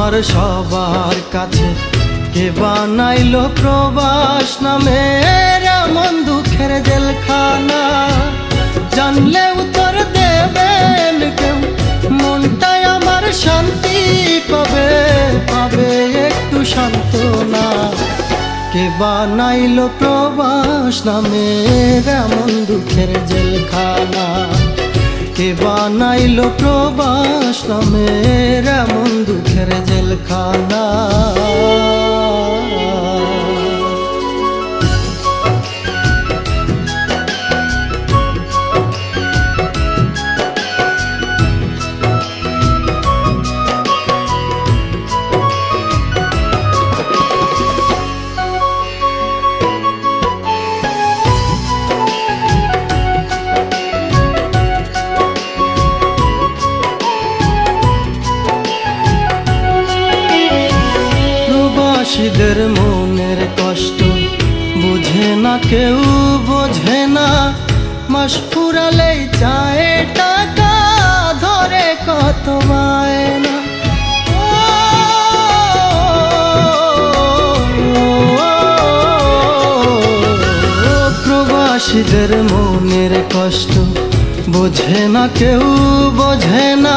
আমার সবার কাছে কে বানাইলো প্রবাস নামের এমন দুঃখের জেলখানা। জানলে উত্তর দেবেন কেউ, মনটাই আমার শান্তি পাবে, পাবে একটু সান্ত্বনা। কে বানাইলো প্রবাস নামের এমন দুঃখের জেলখানা? কে বানাইলো প্রবাস নামের এমন দুঃখের জেলখানা? প্রবাসীদের মনের কষ্ট বুঝে না কেউ, বোঝে না। মাস ফুরালেই চায় টাকা, ধরে কত বায়না। প্রবাসীদের মনের কষ্ট বোঝে না কেউ, বোঝে না।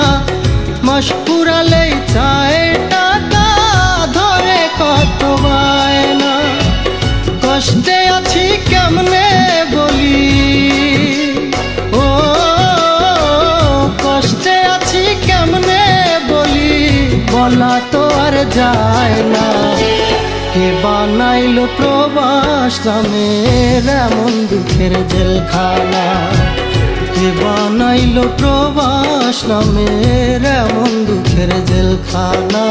মাস ফুরালেই চায় টাকা, ধরে কত বায়না। কষ্টে আছি কেমনে বলি, ও কষ্টে আছি কেমনে বলি, বলা তো আর যায় না। কে বানাইলো প্রবাস নামের এমন দুঃখের জেলখানা? কে বানাইলো প্রবাস নামের এমন দুঃখের জেলখানা?